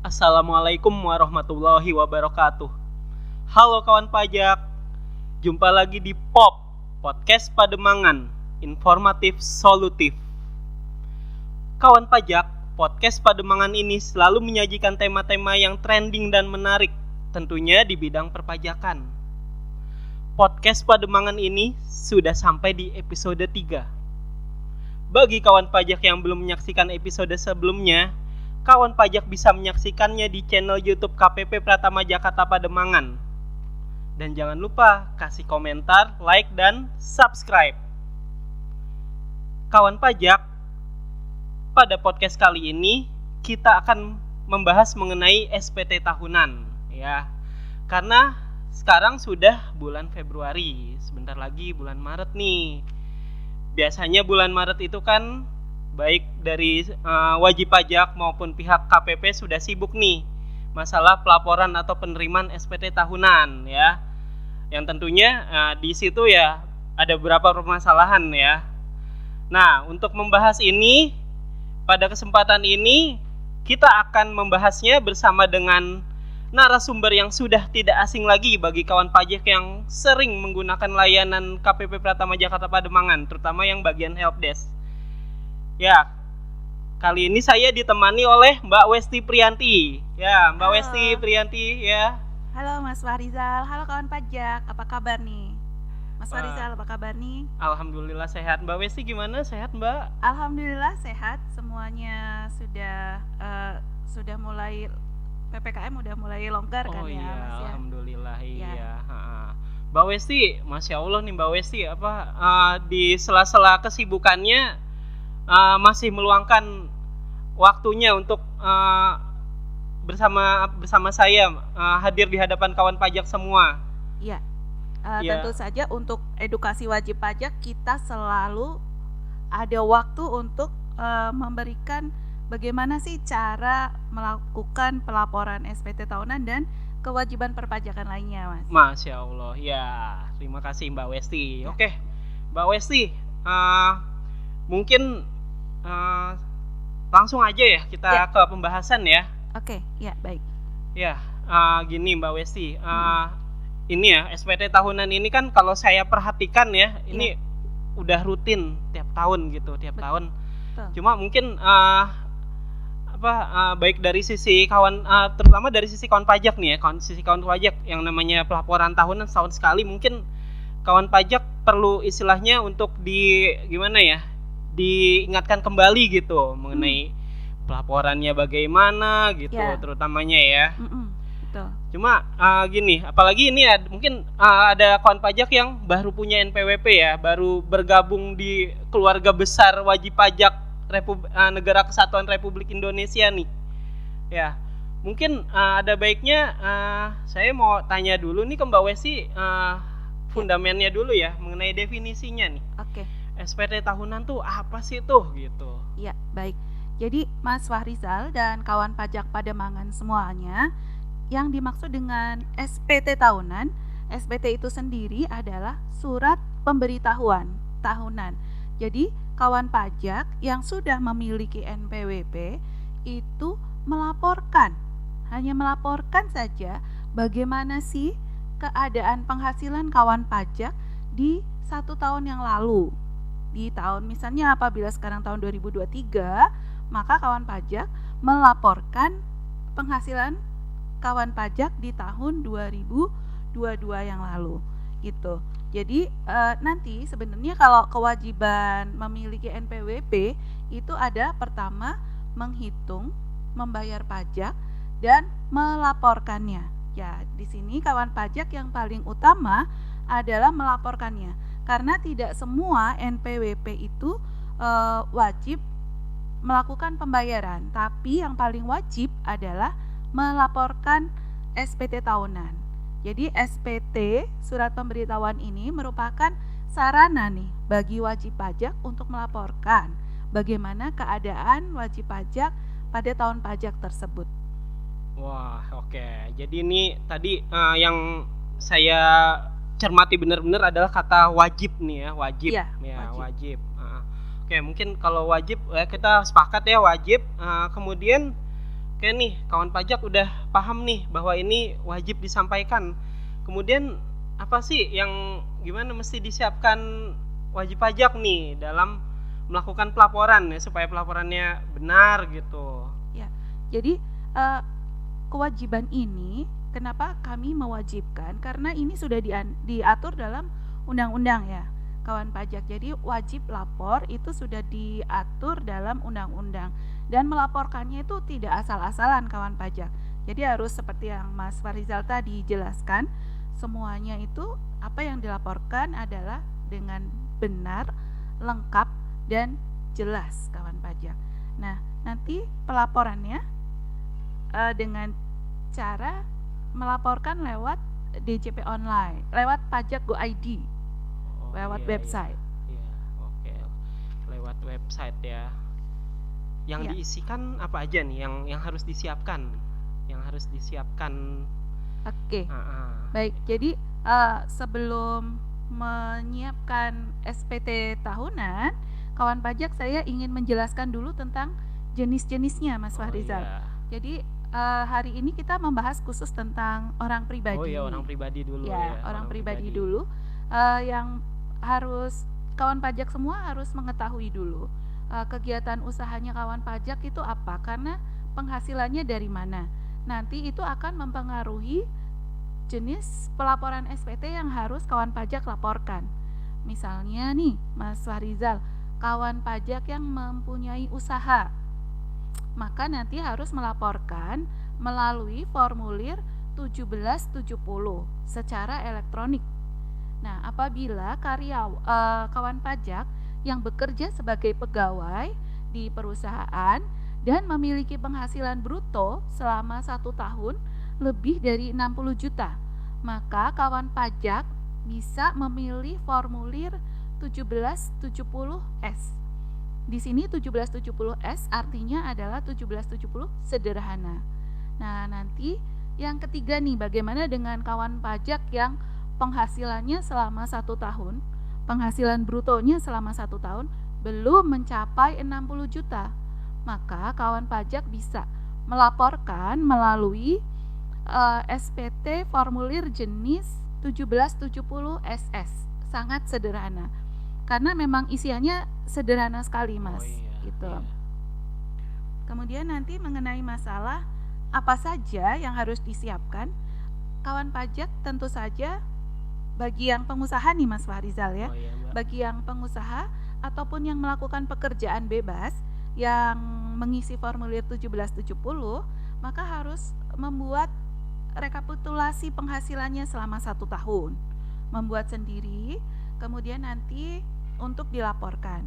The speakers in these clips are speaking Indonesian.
Assalamualaikum warahmatullahi wabarakatuh. Halo kawan pajak, jumpa lagi di Podcast Pademangan, informatif solutif. Kawan pajak, Podcast Pademangan ini selalu menyajikan tema-tema yang trending dan menarik, tentunya di bidang perpajakan. Podcast Pademangan ini sudah sampai di episode 3. Bagi kawan pajak yang belum menyaksikan episode sebelumnya, kawan pajak bisa menyaksikannya di channel YouTube KPP Pratama Jakarta Pademangan. Dan jangan lupa kasih komentar, like, dan subscribe. Kawan pajak, pada podcast kali ini kita akan membahas mengenai SPT tahunan, ya. Karena sekarang sudah bulan Februari, sebentar lagi bulan Maret nih. Biasanya bulan Maret itu kan baik dari wajib pajak maupun pihak KPP sudah sibuk nih masalah pelaporan atau penerimaan SPT tahunan, ya. Yang tentunya di situ ya ada beberapa permasalahan, ya. Nah, untuk membahas ini pada kesempatan ini kita akan membahasnya bersama dengan narasumber yang sudah tidak asing lagi bagi kawan pajak yang sering menggunakan layanan KPP Pratama Jakarta Pademangan, terutama yang bagian helpdesk. Ya, kali ini saya ditemani oleh Mbak Westi Priyanti. Ya, Mbak Halo. Westi Priyanti, ya. Halo Mas Farizal, halo kawan pajak, apa kabar nih? Mas Wah. Farizal, apa kabar nih? Alhamdulillah sehat. Mbak Westi gimana? Sehat, Mbak? Alhamdulillah sehat, semuanya sudah mulai PPKM udah mulai longgar kan ya, Mas ya? Alhamdulillah, Ya. iya. Mbak Westi, Masya Allah nih Mbak Westi, di sela-sela kesibukannya masih meluangkan waktunya untuk bersama saya hadir di hadapan kawan pajak semua. Iya. Ya. Tentu saja untuk edukasi wajib pajak kita selalu ada waktu untuk memberikan bagaimana sih cara melakukan pelaporan SPT tahunan dan kewajiban perpajakan lainnya, Mas. Masya Allah, ya. Terima kasih Mbak Westi. Ya. Oke, Mbak Westi, mungkin langsung aja ya kita Ya. ke pembahasan ya. Oke, ya baik. Ya, gini Mbak Westi, ini ya SPT tahunan ini kan kalau saya perhatikan ya, ini udah rutin tiap tahun gitu, tiap tahun. Betul. Cuma mungkin baik dari sisi kawan, terutama dari sisi kawan pajak nih ya, sisi kawan pajak yang namanya pelaporan tahunan setahun sekali, mungkin kawan pajak perlu istilahnya untuk diingatkan kembali gitu mengenai pelaporannya bagaimana gitu, Ya. terutamanya ya. Betul. Cuma gini, apalagi ini mungkin ada kawan pajak yang baru punya NPWP ya, baru bergabung di keluarga besar wajib pajak Negara Kesatuan Republik Indonesia nih. Ya, mungkin ada baiknya saya mau tanya dulu nih ke Mbak Westi, fundamennya dulu ya mengenai definisinya nih. Oke. SPT tahunan tuh apa sih tuh gitu? Ya, baik. Jadi Mas Fahrizal dan kawan pajak Pademangan semuanya, yang dimaksud dengan SPT tahunan, SPT itu sendiri adalah surat pemberitahuan tahunan. Jadi kawan pajak yang sudah memiliki NPWP itu hanya melaporkan saja bagaimana sih keadaan penghasilan kawan pajak di 1 tahun yang lalu. Di tahun misalnya apabila sekarang tahun 2023, maka kawan pajak melaporkan penghasilan kawan pajak di tahun 2022 yang lalu gitu. Jadi nanti sebenarnya kalau kewajiban memiliki NPWP itu ada pertama menghitung, membayar pajak dan melaporkannya. Ya, di sini kawan pajak yang paling utama adalah melaporkannya. Karena tidak semua NPWP itu wajib melakukan pembayaran, tapi yang paling wajib adalah melaporkan SPT tahunan. Jadi SPT, surat pemberitahuan ini merupakan sarana nih bagi wajib pajak untuk melaporkan bagaimana keadaan wajib pajak pada tahun pajak tersebut. Wah, oke. Jadi ini tadi yang saya cermati benar-benar adalah kata wajib nih ya, wajib. Iya, Ya, wajib. wajib. Oke, mungkin kalau wajib kita sepakat ya wajib. Kemudian Oke nih, kawan pajak udah paham nih bahwa ini wajib disampaikan. Kemudian apa sih yang gimana mesti disiapkan wajib pajak nih dalam melakukan pelaporan ya supaya pelaporannya benar gitu. Ya, jadi kewajiban ini kenapa kami mewajibkan? Karena ini sudah diatur dalam undang-undang ya, kawan pajak. Jadi wajib lapor itu sudah diatur dalam undang-undang dan melaporkannya itu tidak asal-asalan kawan pajak. Jadi harus seperti yang Mas Farizal tadi jelaskan, semuanya itu apa yang dilaporkan adalah dengan benar, lengkap dan jelas kawan pajak. Nah, nanti pelaporannya dengan cara melaporkan lewat DJP online, lewat pajak Go ID, lewat website. Iya, oke. Lewat website ya. Yang Ya. diisikan apa aja nih yang harus disiapkan? Yang harus disiapkan. Oke. Baik, jadi sebelum menyiapkan SPT tahunan, kawan pajak saya ingin menjelaskan dulu tentang jenis-jenisnya Mas Fahrizal. Iya. Jadi hari ini kita membahas khusus tentang orang pribadi. Oh iya, orang pribadi dulu Ya, ya. orang pribadi dulu. Yang harus kawan pajak semua harus mengetahui dulu kegiatan usahanya kawan pajak itu apa, karena penghasilannya dari mana. Nanti itu akan mempengaruhi jenis pelaporan SPT yang harus kawan pajak laporkan. Misalnya nih Mas Farizal, kawan pajak yang mempunyai usaha, maka nanti harus melaporkan melalui formulir 1770 secara elektronik. Nah, apabila kawan pajak yang bekerja sebagai pegawai di perusahaan dan memiliki penghasilan bruto selama 1 tahun lebih dari 60 juta, maka kawan pajak bisa memilih formulir 1770S. Di sini 1770S artinya adalah 1770 sederhana. Nah, nanti yang ketiga nih, bagaimana dengan kawan pajak yang penghasilannya selama 1 tahun, penghasilan brutonya selama 1 tahun belum mencapai 60 juta, maka kawan pajak bisa melaporkan melalui SPT formulir jenis 1770 SS. Sangat sederhana. Karena memang isiannya sederhana sekali, Mas. Gitu. Iya. Kemudian nanti mengenai masalah apa saja yang harus disiapkan, kawan pajak tentu saja bagi yang pengusaha nih Mas Farizal ya. Oh iya, Mbak. Bagi yang pengusaha ataupun yang melakukan pekerjaan bebas yang mengisi formulir 1770, maka harus membuat rekapitulasi penghasilannya selama 1 tahun, membuat sendiri, kemudian nanti untuk dilaporkan.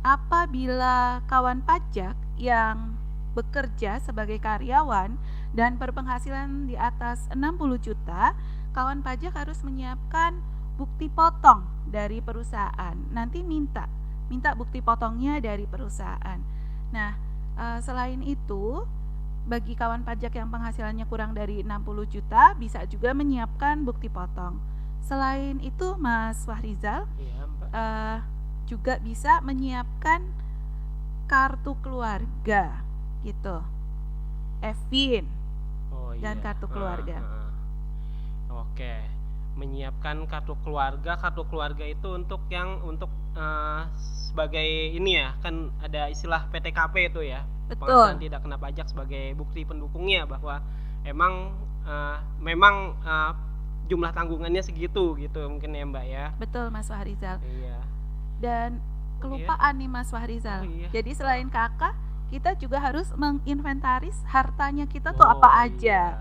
Apabila kawan pajak yang bekerja sebagai karyawan dan berpenghasilan di atas 60 juta, kawan pajak harus menyiapkan bukti potong dari perusahaan. Nanti minta bukti potongnya dari perusahaan. Nah, selain itu, bagi kawan pajak yang penghasilannya kurang dari 60 juta bisa juga menyiapkan bukti potong. Selain itu Mas Fahrizal, Iya, Mbak. juga bisa menyiapkan kartu keluarga gitu, EVIN Oh iya. dan kartu keluarga. Oke, menyiapkan kartu keluarga. Kartu keluarga itu untuk sebagai ini ya, kan ada istilah PTKP itu ya. Betul. Penghasilan tidak kena pajak sebagai bukti pendukungnya bahwa memang jumlah tanggungannya segitu gitu mungkin ya Mbak ya. Betul Mas Fahrizal. Iya. Dan kelupaan nih Mas Fahrizal. Oh, iya. Jadi selain KK, kita juga harus menginventaris hartanya kita tuh apa aja. Iya,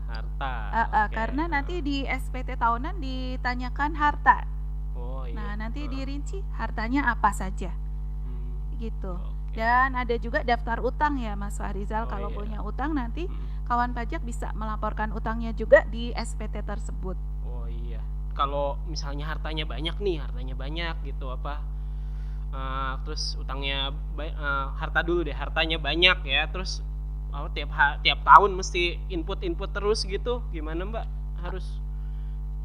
harta. Oke. Karena nanti di SPT tahunan ditanyakan harta. Oh iya. Nah, nanti dirinci hartanya apa saja. Gitu. Oke. Dan ada juga daftar utang ya Mas Fahrizal. Oh, Kalau iya. punya utang nanti kawan pajak bisa melaporkan utangnya juga di SPT tersebut. Oh iya. Kalau misalnya hartanya banyak gitu terus utangnya hartanya banyak ya, terus tiap tahun mesti input terus gitu, gimana Mbak? Harus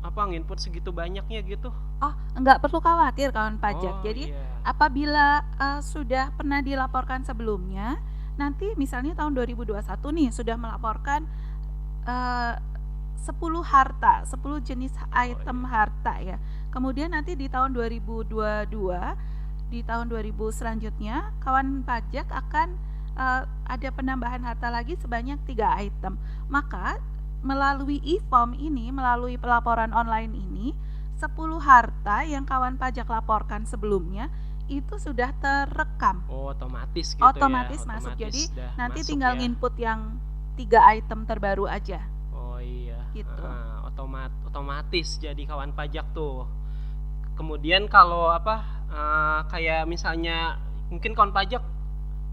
nginput segitu banyaknya gitu? Oh, enggak perlu khawatir kawan pajak. Oh, Jadi iya. apabila sudah pernah dilaporkan sebelumnya nanti misalnya tahun 2021 nih sudah melaporkan eh, 10 harta, 10 jenis item harta ya. Kemudian nanti di tahun 2022, di tahun 2000 selanjutnya, kawan pajak akan ada penambahan harta lagi sebanyak 3 item. Maka melalui e-form ini, melalui pelaporan online ini, 10 harta yang kawan pajak laporkan sebelumnya itu sudah terekam. Oh, otomatis gitu Otomatis ya. masuk. Jadi Dah nanti masuk tinggal ya. nginput yang 3 item terbaru aja. Oh iya. Gitu. Otomatis jadi kawan pajak tuh. Kemudian kalau kayak misalnya mungkin kawan pajak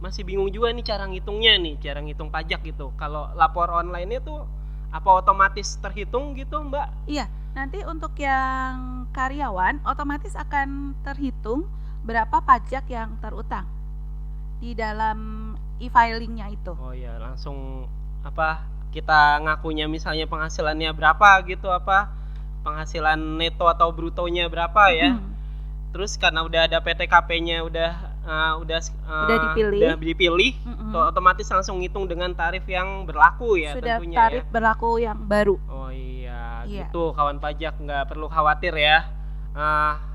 masih bingung juga nih cara ngitungnya nih, cara ngitung pajak gitu. Kalau lapor online itu apa otomatis terhitung gitu, Mbak? Iya, nanti untuk yang karyawan otomatis akan terhitung berapa pajak yang terutang di dalam e-filingnya itu. Oh iya, langsung kita ngakunya misalnya penghasilannya berapa gitu, penghasilan neto atau brutonya berapa ya. Terus karena udah ada PTKP-nya udah dipilih, otomatis langsung ngitung dengan tarif yang berlaku ya. Sudah tentunya tarif ya. berlaku yang baru. Oh iya, gitu kawan pajak, nggak perlu khawatir ya.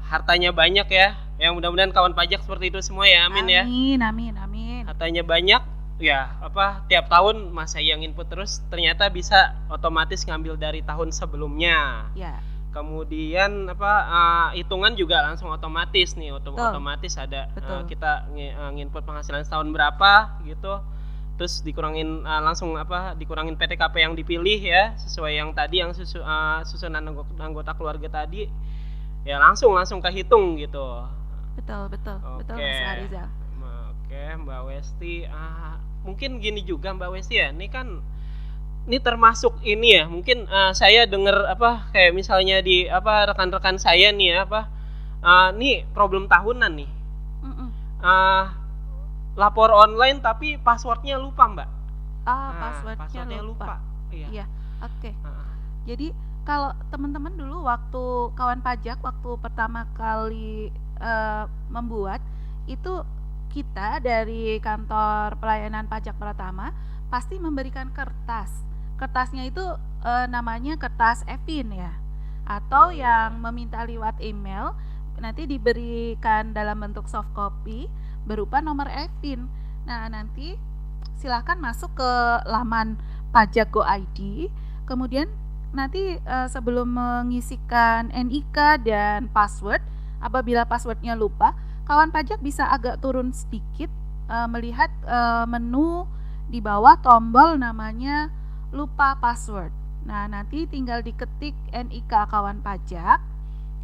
Hartanya banyak ya. Yang mudah-mudahan kawan pajak seperti itu semua ya. Amin ya. Amin. Hartanya banyak ya, tiap tahun Mas yang input terus ternyata bisa otomatis ngambil dari tahun sebelumnya. Ya. Kemudian hitungan juga langsung otomatis nih, otomatis ada kita nginput penghasilan setahun berapa gitu, terus dikurangin dikurangin PTKP yang dipilih ya, sesuai yang tadi yang susunan anggota keluarga tadi ya, langsung kehitung gitu. Betul Mas Harizal. Oke, Mbak Westi, mungkin gini juga Mbak Westi ya, ini termasuk ini ya, mungkin saya dengar kayak misalnya di rekan-rekan saya nih ya, nih problem tahunan nih. Lapor online tapi passwordnya lupa, Mbak. Passwordnya lupa. Iya. Oke. Jadi kalau teman-teman dulu waktu kawan pajak waktu pertama kali membuat itu, kita dari kantor pelayanan pajak Pratama pasti memberikan kertasnya itu namanya kertas e-fin ya, atau yang meminta lewat email nanti diberikan dalam bentuk soft copy berupa nomor e-fin. Nah, nanti silahkan masuk ke laman pajak Go ID, kemudian nanti sebelum mengisikan NIK dan password, apabila passwordnya lupa, kawan pajak bisa agak turun sedikit melihat menu di bawah tombol namanya lupa password. Nah, nanti tinggal diketik NIK kawan pajak,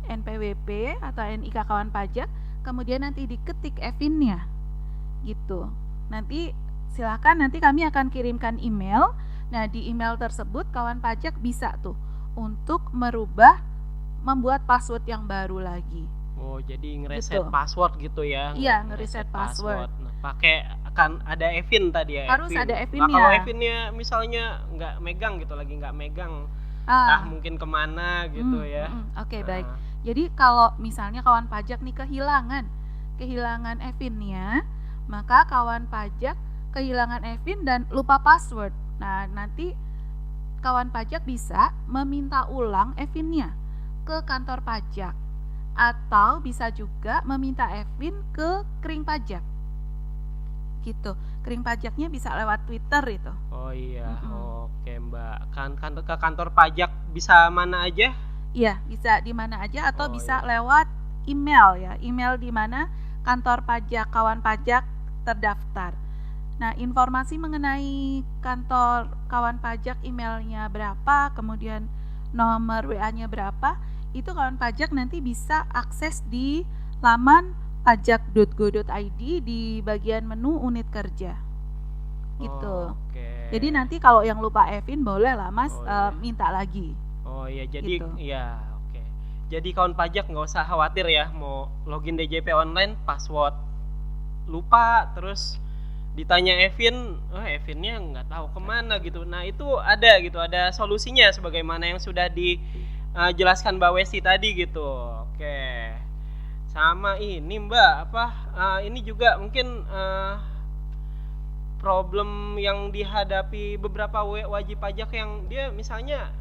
NPWP atau NIK kawan pajak, kemudian nanti diketik e-fin-nya. Gitu. Nanti silakan, nanti kami akan kirimkan email. Nah, di email tersebut kawan pajak bisa tuh untuk membuat password yang baru lagi. Oh, jadi ngereset password gitu ya? Iya, ngereset password. Nah, akan ada e-fin tadi ya? Harus ada e-fin-nya. Kalau e-fin-nya misalnya nggak megang gitu, lagi nggak megang, mungkin kemana gitu ya? Oke, baik. Jadi kalau misalnya kawan pajak nih kehilangan e-fin-nya, maka kawan pajak kehilangan e-fin dan lupa password. Nah, nanti kawan pajak bisa meminta ulang e-fin-nya ke kantor pajak, atau bisa juga meminta e-fin ke kering pajak. Gitu. Kering pajaknya bisa lewat Twitter itu. Oh iya. Oke, Mbak. Ke kantor pajak bisa mana aja? Iya, bisa di mana aja, atau bisa lewat email ya. Email di mana kantor pajak kawan pajak terdaftar. Nah, informasi mengenai kantor kawan pajak, emailnya berapa, kemudian nomor WA-nya berapa, itu kawan pajak nanti bisa akses di laman pajak.go.id di bagian menu unit kerja. Gitu. Jadi nanti kalau yang lupa e-fin boleh lah Mas minta lagi. Oh iya, jadi gitu. Ya oke. Jadi kawan pajak nggak usah khawatir ya, mau login DJP online password lupa, terus ditanya e-fin, e-finnya nggak tahu kemana gitu. Nah, itu ada solusinya sebagaimana yang sudah dijelaskan Mbak Westi tadi gitu. Oke. Sama ini Mbak, ini juga mungkin problem yang dihadapi beberapa wajib pajak yang dia misalnya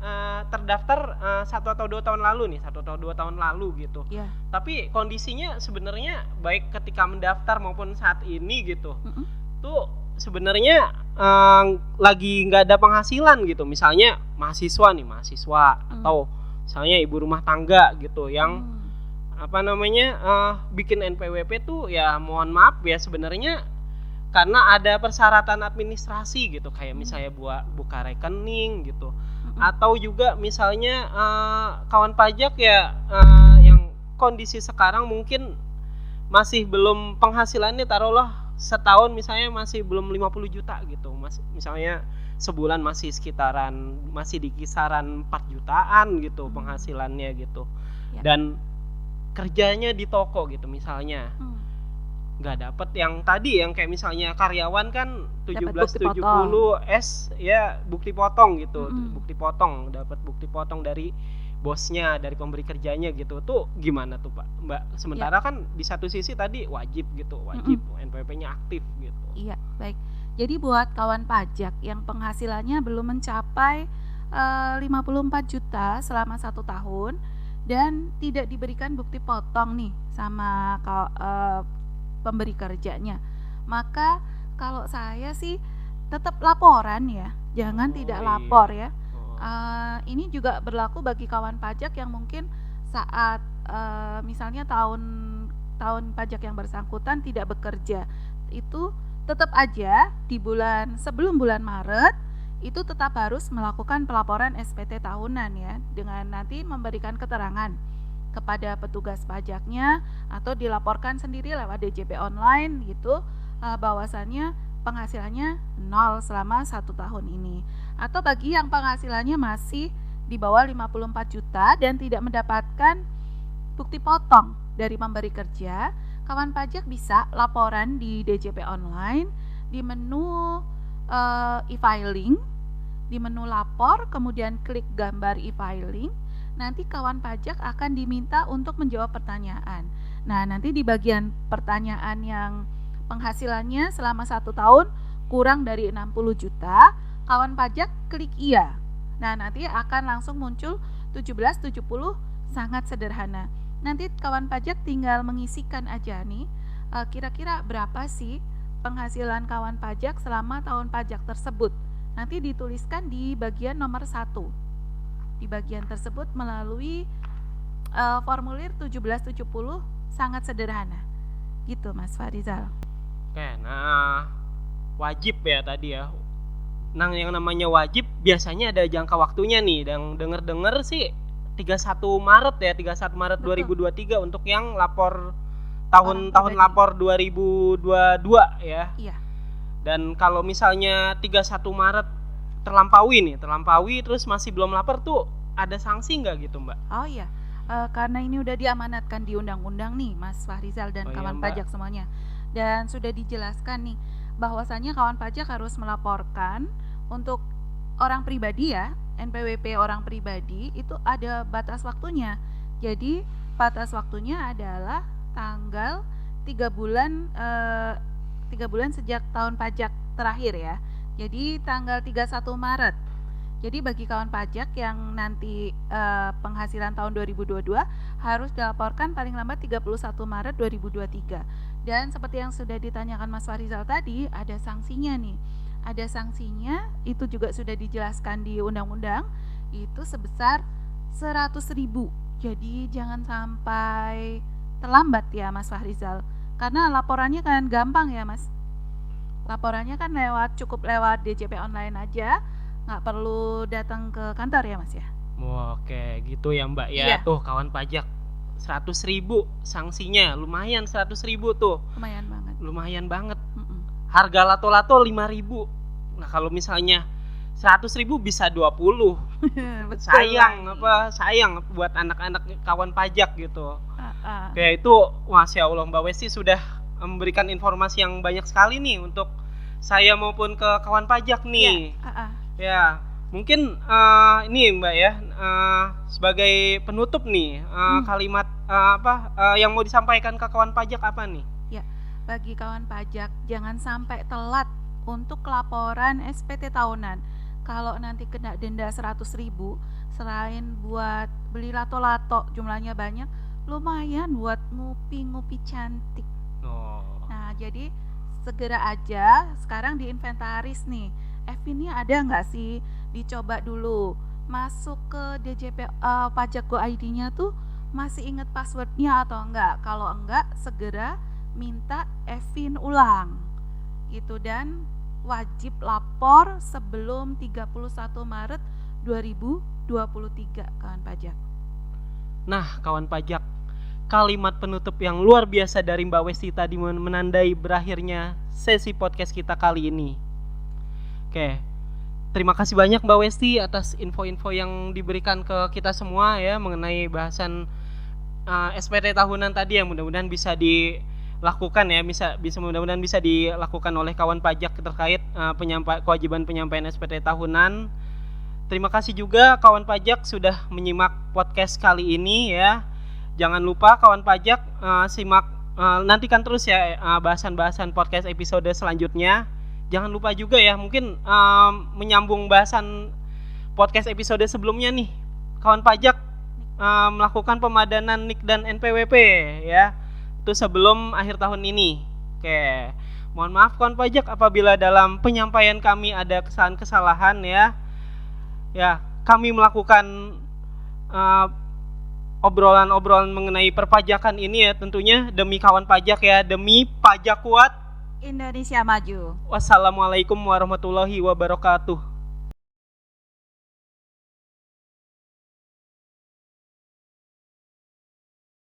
terdaftar 1 atau 2 tahun lalu gitu. Iya. Tapi kondisinya sebenarnya baik ketika mendaftar maupun saat ini gitu. Tuh sebenarnya lagi nggak ada penghasilan gitu. Misalnya mahasiswa atau misalnya ibu rumah tangga gitu yang bikin NPWP tuh ya mohon maaf ya sebenarnya karena ada persyaratan administrasi gitu kayak misalnya buka rekening gitu atau juga misalnya kawan pajak ya yang kondisi sekarang mungkin masih belum penghasilannya taruhlah setahun misalnya masih belum 50 juta gitu misalnya sebulan masih di kisaran 4 jutaan gitu penghasilannya gitu dan kerjanya di toko gitu misalnya nggak dapat yang tadi yang kayak misalnya karyawan kan 1770 S ya bukti potong gitu dapat bukti potong dari bosnya dari pemberi kerjanya gitu tuh gimana tuh Pak Mbak sementara kan di satu sisi tadi wajib NPWP-nya aktif gitu. Iya baik, jadi buat kawan pajak yang penghasilannya belum mencapai 54 juta selama 1 tahun dan tidak diberikan bukti potong nih sama pemberi kerjanya, maka kalau saya sih tetap laporan ya, jangan tidak lapor ya. Ini juga berlaku bagi kawan pajak yang mungkin saat misalnya tahun pajak yang bersangkutan tidak bekerja, itu tetap aja di sebelum bulan Maret itu tetap harus melakukan pelaporan SPT tahunan ya, dengan nanti memberikan keterangan kepada petugas pajaknya atau dilaporkan sendiri lewat DJP online gitu bahwasannya penghasilannya 0 selama 1 tahun ini. Atau bagi yang penghasilannya masih di bawah 54 juta dan tidak mendapatkan bukti potong dari pemberi kerja, kawan pajak bisa laporan di DJP online di menu e-filing, di menu lapor, kemudian klik gambar e-filing. Nanti kawan pajak akan diminta untuk menjawab pertanyaan. Nah, nanti di bagian pertanyaan yang penghasilannya selama 1 tahun kurang dari 60 juta, kawan pajak klik iya. Nah, nanti akan langsung muncul 1770, sangat sederhana. Nanti kawan pajak tinggal mengisikan aja nih, kira-kira berapa sih penghasilan kawan pajak selama tahun pajak tersebut. Nanti dituliskan di bagian nomor 1. Di bagian tersebut melalui formulir 1770, sangat sederhana gitu Mas Farizal. Oke, nah wajib ya tadi ya. Nah yang namanya wajib biasanya ada jangka waktunya nih, dan denger sih 31 Maret ya, 31 Maret Betul. 2023 untuk yang lapor tahun lapor 2022 ya. Iya. Dan kalau misalnya 31 Maret terlampaui terus masih belum lapor tuh ada sanksi nggak gitu Mbak? Oh iya, karena ini udah diamanatkan di undang-undang nih Mas Fahrizal dan kawan pajak semuanya, dan sudah dijelaskan nih bahwasannya kawan pajak harus melaporkan untuk orang pribadi ya, NPWP orang pribadi itu ada batas waktunya. Jadi batas waktunya adalah tanggal 3 bulan sejak tahun pajak terakhir ya. Jadi tanggal 31 Maret. Jadi bagi kawan pajak yang nanti penghasilan tahun 2022 harus dilaporkan paling lambat 31 Maret 2023. Dan seperti yang sudah ditanyakan Mas Farizal tadi, ada sanksinya nih. Ada sanksinya, itu juga sudah dijelaskan di undang-undang, itu sebesar 100.000. Jadi jangan sampai terlambat ya Mas Farizal. Karena laporannya kan gampang ya Mas. Laporannya kan cukup lewat DJP online aja, nggak perlu datang ke kantor ya Mas ya. Oke gitu ya Mbak ya. Iya. Tuh kawan pajak 100.000 sanksinya, lumayan 100.000 tuh. Lumayan banget. Harga lato-lato 5.000. Nah kalau misalnya 100.000 bisa 20. sayang buat anak-anak kawan pajak gitu. Kayak itu Masya Allah Mbak Westi sudah memberikan informasi yang banyak sekali nih untuk saya maupun ke kawan pajak nih. Ya, mungkin ini Mbak ya, sebagai penutup nih, kalimat yang mau disampaikan ke kawan pajak apa nih? Ya, bagi kawan pajak jangan sampai telat untuk laporan SPT tahunan. Kalau nanti kena denda 100.000, selain buat beli lato-lato jumlahnya banyak, lumayan buat ngupi-ngupi cantik. Oh. Nah, jadi segera aja sekarang diinventaris nih. Ini ada nggak sih? Dicoba dulu. Masuk ke DJP Pajak Go ID-nya tuh masih inget passwordnya atau enggak? Kalau enggak, segera minta Evin ulang. Gitu, dan wajib lapor sebelum 31 Maret 2023, kawan pajak. Nah, kawan pajak, kalimat penutup yang luar biasa dari Mbak Westi tadi menandai berakhirnya sesi podcast kita kali ini. Oke, terima kasih banyak Mbak Westi atas info-info yang diberikan ke kita semua ya mengenai bahasan SPT tahunan tadi yang mudah-mudahan bisa dilakukan ya, bisa mudah-mudahan bisa dilakukan oleh kawan pajak terkait kewajiban penyampaian SPT tahunan. Terima kasih juga kawan pajak sudah menyimak podcast kali ini ya. Jangan lupa kawan pajak simak, nantikan terus ya bahasan-bahasan podcast episode selanjutnya. Jangan lupa juga ya, mungkin menyambung bahasan podcast episode sebelumnya nih, kawan pajak melakukan pemadanan NIK dan NPWP ya, itu sebelum akhir tahun ini. Oke, mohon maaf kawan pajak apabila dalam penyampaian kami ada kesalahan-kesalahan ya. Ya, kami melakukan obrolan-obrolan mengenai perpajakan ini ya tentunya demi kawan pajak ya, demi pajak kuat Indonesia maju. Wassalamualaikum warahmatullahi wabarakatuh.